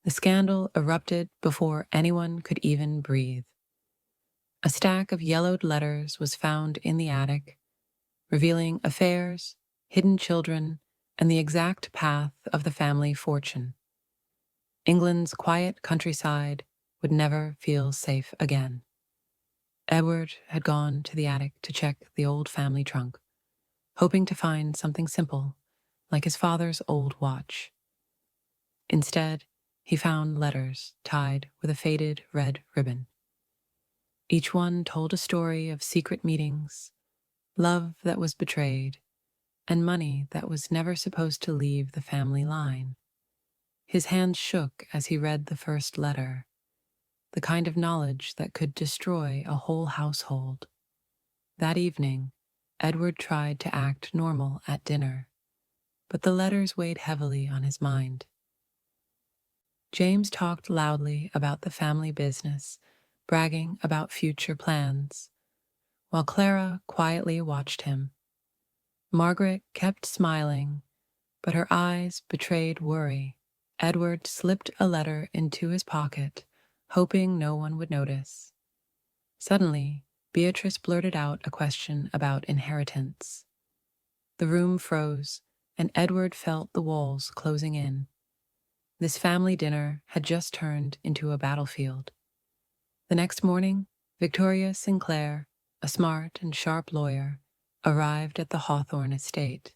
The scandal erupted before anyone could even breathe. A stack of yellowed letters was found in the attic, revealing affairs, hidden children, and the exact path of the family fortune. England's quiet countryside would never feel safe again. Edward had gone to the attic to check the old family trunk, hoping to find something simple, like his father's old watch. Instead, he found letters tied with a faded red ribbon. Each one told a story of secret meetings, love that was betrayed, and money that was never supposed to leave the family line. His hands shook as he read the first letter, the kind of knowledge that could destroy a whole household. That evening, Edward tried to act normal at dinner, but the letters weighed heavily on his mind. James talked loudly about the family business, bragging about future plans, while Clara quietly watched him. Margaret kept smiling, but her eyes betrayed worry. Edward slipped a letter into his pocket, hoping no one would notice. Suddenly, Beatrice blurted out a question about inheritance. The room froze, and Edward felt the walls closing in. This family dinner had just turned into a battlefield. The next morning, Victoria Sinclair, a smart and sharp lawyer, arrived at the Hawthorne estate.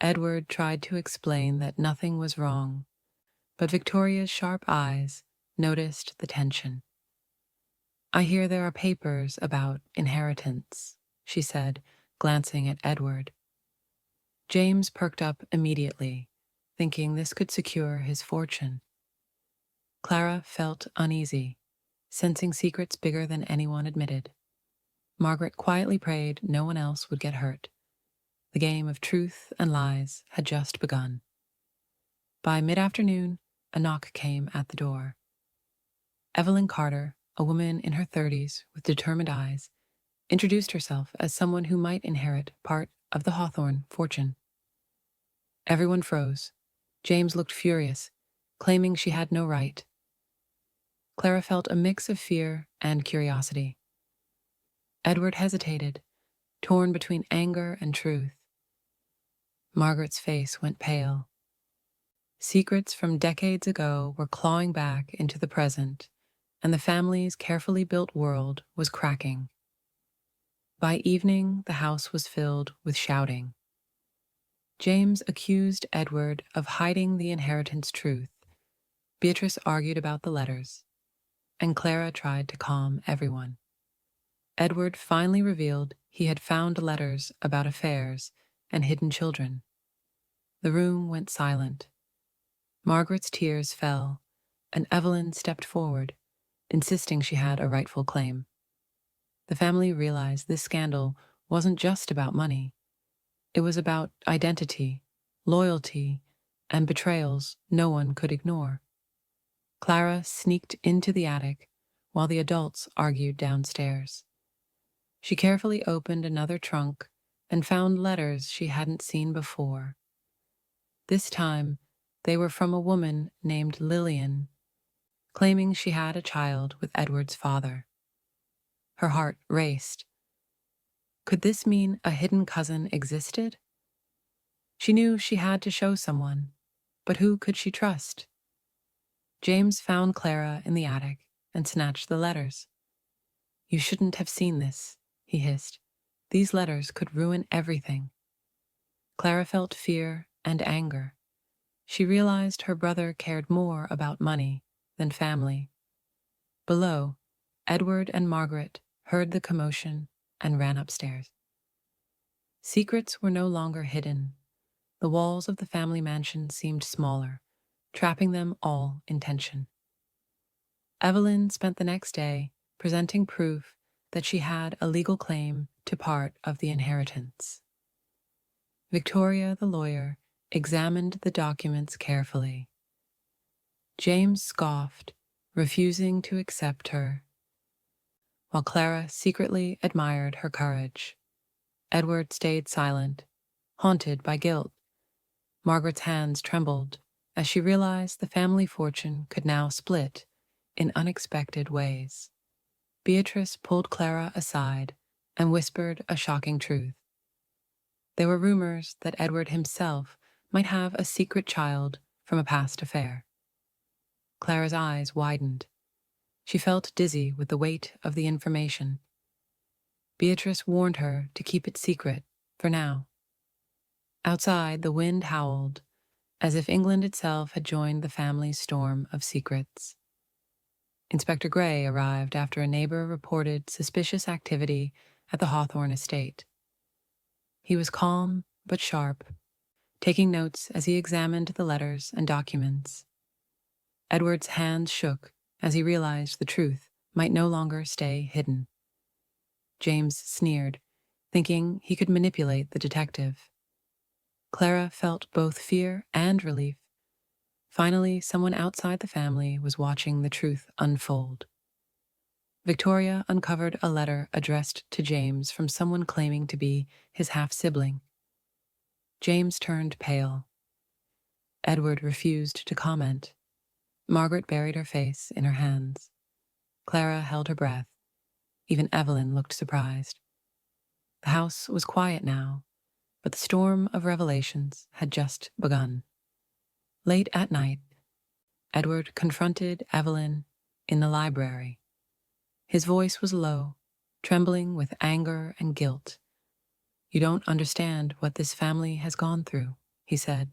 Edward tried to explain that nothing was wrong, but Victoria's sharp eyes noticed the tension. "I hear there are papers about inheritance," she said, glancing at Edward. James perked up immediately, thinking this could secure his fortune. Clara felt uneasy, sensing secrets bigger than anyone admitted. Margaret quietly prayed no one else would get hurt. The game of truth and lies had just begun. By mid-afternoon, a knock came at the door. Evelyn Carter, a woman in her 30s with determined eyes, introduced herself as someone who might inherit part of the Hawthorne fortune. Everyone froze. James looked furious, claiming she had no right. Clara felt a mix of fear and curiosity. Edward hesitated, torn between anger and truth. Margaret's face went pale. Secrets from decades ago were clawing back into the present, and the family's carefully built world was cracking. By evening, the house was filled with shouting. James accused Edward of hiding the inheritance truth. Beatrice argued about the letters, and Clara tried to calm everyone. Edward finally revealed he had found letters about affairs and hidden children. The room went silent. Margaret's tears fell, and Evelyn stepped forward, insisting she had a rightful claim. The family realized this scandal wasn't just about money. It was about identity, loyalty, and betrayals no one could ignore. Clara sneaked into the attic while the adults argued downstairs. She carefully opened another trunk and found letters she hadn't seen before. This time, they were from a woman named Lillian, claiming she had a child with Edward's father. Her heart raced. Could this mean a hidden cousin existed? She knew she had to show someone, but who could she trust? James found Clara in the attic and snatched the letters. "You shouldn't have seen this," he hissed. "These letters could ruin everything." Clara felt fear and anger. She realized her brother cared more about money than family. Below, Edward and Margaret heard the commotion and ran upstairs. Secrets were no longer hidden. The walls of the family mansion seemed smaller, trapping them all in tension. Evelyn spent the next day presenting proof that she had a legal claim to part of the inheritance. Victoria, the lawyer, examined the documents carefully. James scoffed, refusing to accept her, while Clara secretly admired her courage. Edward stayed silent, haunted by guilt. Margaret's hands trembled as she realized the family fortune could now split in unexpected ways. Beatrice pulled Clara aside and whispered a shocking truth. There were rumors that Edward himself might have a secret child from a past affair. Clara's eyes widened. She felt dizzy with the weight of the information. Beatrice warned her to keep it secret for now. Outside, the wind howled, as if England itself had joined the family's storm of secrets. Inspector Gray arrived after a neighbor reported suspicious activity at the Hawthorne estate. He was calm but sharp, taking notes as he examined the letters and documents. Edward's hands shook as he realized the truth might no longer stay hidden. James sneered, thinking he could manipulate the detective. Clara felt both fear and relief. Finally, someone outside the family was watching the truth unfold. Victoria uncovered a letter addressed to James from someone claiming to be his half-sibling. James turned pale. Edward refused to comment. Margaret buried her face in her hands. Clara held her breath. Even Evelyn looked surprised. The house was quiet now, but the storm of revelations had just begun. Late at night, Edward confronted Evelyn in the library. His voice was low, trembling with anger and guilt. "You don't understand what this family has gone through," he said.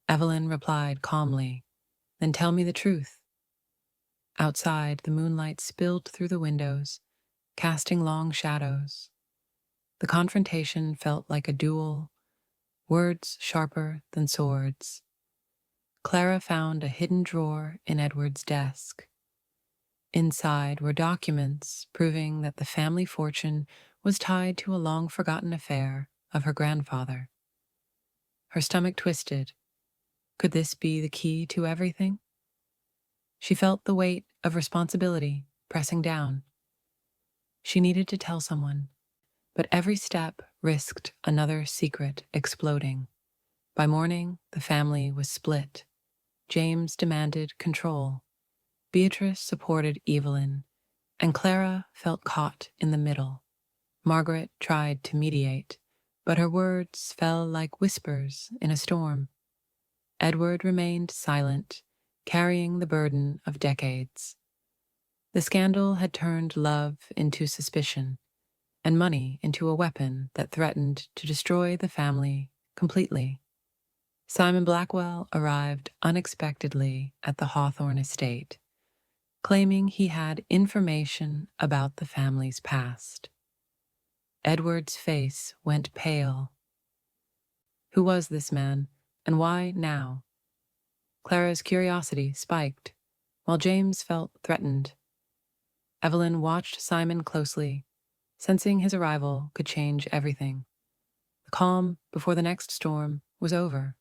Evelyn replied calmly, "Then tell me the truth." Outside, the moonlight spilled through the windows, casting long shadows. The confrontation felt like a duel, words sharper than swords. Clara found a hidden drawer in Edward's desk. Inside were documents proving that the family fortune was tied to a long-forgotten affair of her grandfather. Her stomach twisted. Could this be the key to everything? She felt the weight of responsibility pressing down. She needed to tell someone, but every step risked another secret exploding. By morning, the family was split. James demanded control. Beatrice supported Evelyn, and Clara felt caught in the middle. Margaret tried to mediate, but her words fell like whispers in a storm. Edward remained silent, carrying the burden of decades. The scandal had turned love into suspicion, and money into a weapon that threatened to destroy the family completely. Simon Blackwell arrived unexpectedly at the Hawthorne estate, claiming he had information about the family's past. Edward's face went pale. Who was this man, and why now? Clara's curiosity spiked, while James felt threatened. Evelyn watched Simon closely, sensing his arrival could change everything. The calm before the next storm was over.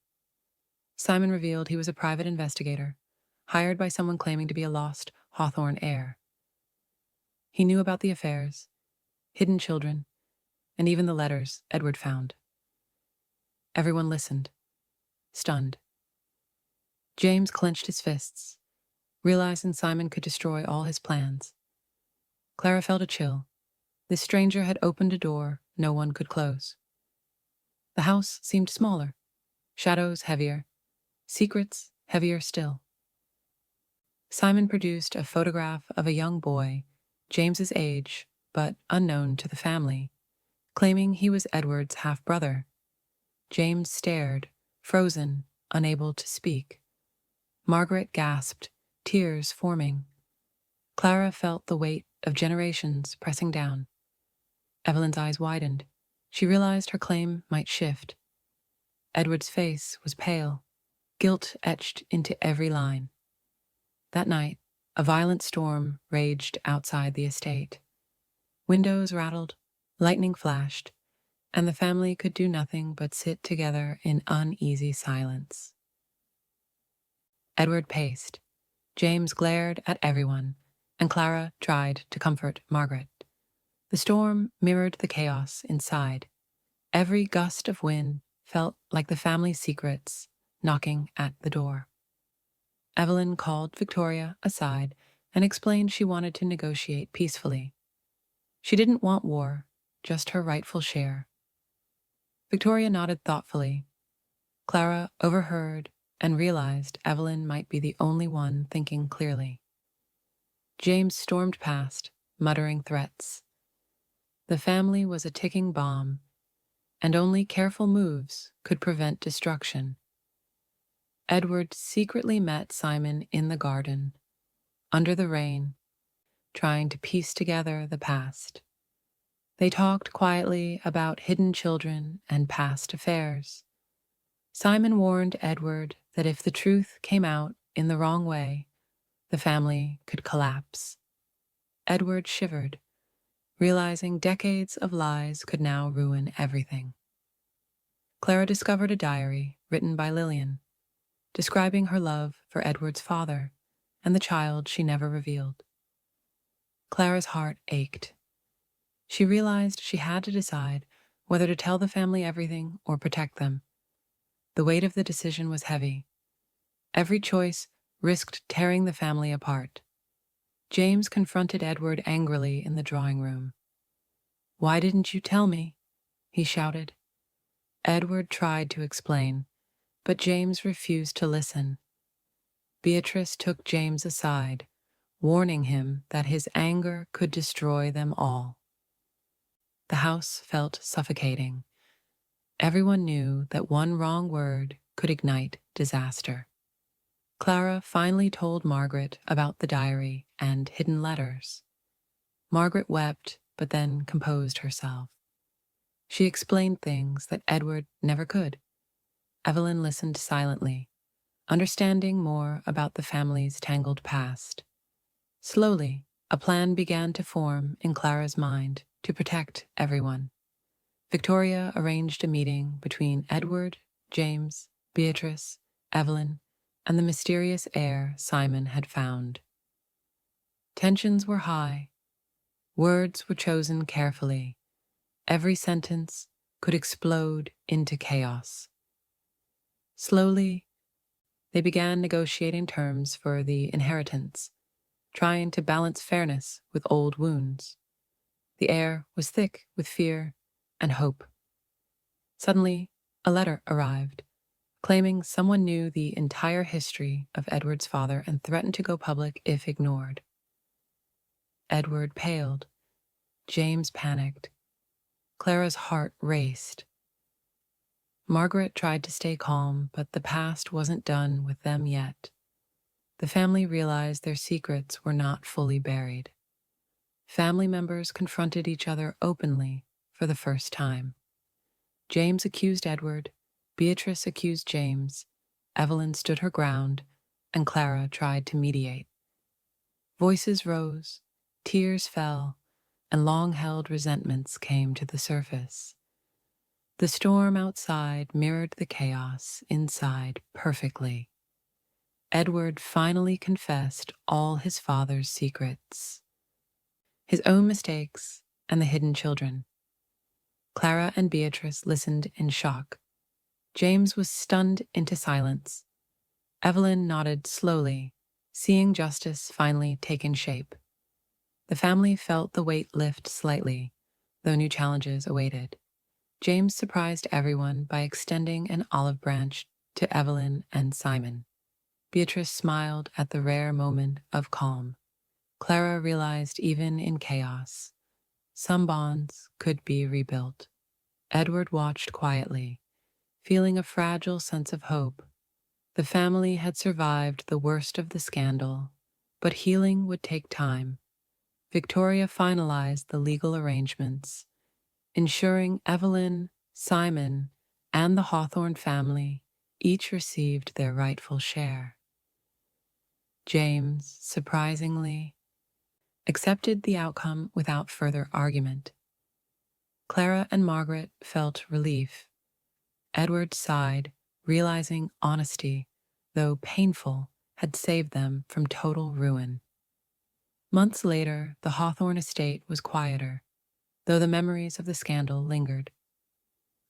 Simon revealed he was a private investigator, hired by someone claiming to be a lost Hawthorne heir. He knew about the affairs, hidden children, and even the letters Edward found. Everyone listened, stunned. James clenched his fists, realizing Simon could destroy all his plans. Clara felt a chill. This stranger had opened a door no one could close. The house seemed smaller, shadows heavier, secrets heavier still. Simon produced a photograph of a young boy, James's age, but unknown to the family, claiming he was Edward's half-brother. James stared, frozen, unable to speak. Margaret gasped, tears forming. Clara felt the weight of generations pressing down. Evelyn's eyes widened. She realized her claim might shift. Edward's face was pale, guilt etched into every line. That night, a violent storm raged outside the estate. Windows rattled, lightning flashed, and the family could do nothing but sit together in uneasy silence. Edward paced. James glared at everyone, and Clara tried to comfort Margaret. The storm mirrored the chaos inside. Every gust of wind felt like the family's secrets knocking at the door. Evelyn called Victoria aside and explained she wanted to negotiate peacefully. She didn't want war, just her rightful share. Victoria nodded thoughtfully. Clara overheard and realized Evelyn might be the only one thinking clearly. James stormed past, muttering threats. The family was a ticking bomb, and only careful moves could prevent destruction. Edward secretly met Simon in the garden, under the rain, trying to piece together the past. They talked quietly about hidden children and past affairs. Simon warned Edward that if the truth came out in the wrong way, the family could collapse. Edward shivered, realizing decades of lies could now ruin everything. Clara discovered a diary written by Lillian, describing her love for Edward's father and the child she never revealed. Clara's heart ached. She realized she had to decide whether to tell the family everything or protect them. The weight of the decision was heavy. Every choice risked tearing the family apart. James confronted Edward angrily in the drawing room. "Why didn't you tell me?" he shouted. Edward tried to explain, but James refused to listen. Beatrice took James aside, warning him that his anger could destroy them all. The house felt suffocating. Everyone knew that one wrong word could ignite disaster. Clara finally told Margaret about the diary and hidden letters. Margaret wept, but then composed herself. She explained things that Edward never could. Evelyn listened silently, understanding more about the family's tangled past. Slowly, a plan began to form in Clara's mind to protect everyone. Victoria arranged a meeting between Edward, James, Beatrice, Evelyn, and the mysterious heir Simon had found. Tensions were high. Words were chosen carefully. Every sentence could explode into chaos. Slowly, they began negotiating terms for the inheritance, trying to balance fairness with old wounds. The air was thick with fear and hope. Suddenly, a letter arrived, claiming someone knew the entire history of Edward's father and threatened to go public if ignored. Edward paled. James panicked. Clara's heart raced. Margaret tried to stay calm, but the past wasn't done with them yet. The family realized their secrets were not fully buried. Family members confronted each other openly for the first time. James accused Edward, Beatrice accused James, Evelyn stood her ground, and Clara tried to mediate. Voices rose, tears fell, and long-held resentments came to the surface. The storm outside mirrored the chaos inside perfectly. Edward finally confessed all his father's secrets, his own mistakes, and the hidden children. Clara and Beatrice listened in shock. James was stunned into silence. Evelyn nodded slowly, seeing justice finally taking shape. The family felt the weight lift slightly, though new challenges awaited. James surprised everyone by extending an olive branch to Evelyn and Simon. Beatrice smiled at the rare moment of calm. Clara realized even in chaos, some bonds could be rebuilt. Edward watched quietly, feeling a fragile sense of hope. The family had survived the worst of the scandal, but healing would take time. Victoria finalized the legal arrangements, ensuring Evelyn, Simon, and the Hawthorne family each received their rightful share. James, surprisingly, accepted the outcome without further argument. Clara and Margaret felt relief. Edward sighed, realizing honesty, though painful, had saved them from total ruin. Months later, the Hawthorne estate was quieter, though the memories of the scandal lingered.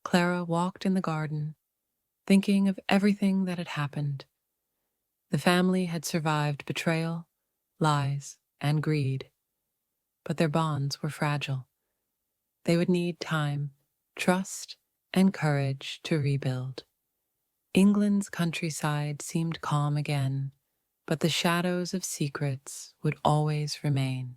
Clara walked in the garden, thinking of everything that had happened. The family had survived betrayal, lies, and greed, but their bonds were fragile. They would need time, trust, and courage to rebuild. England's countryside seemed calm again, but the shadows of secrets would always remain.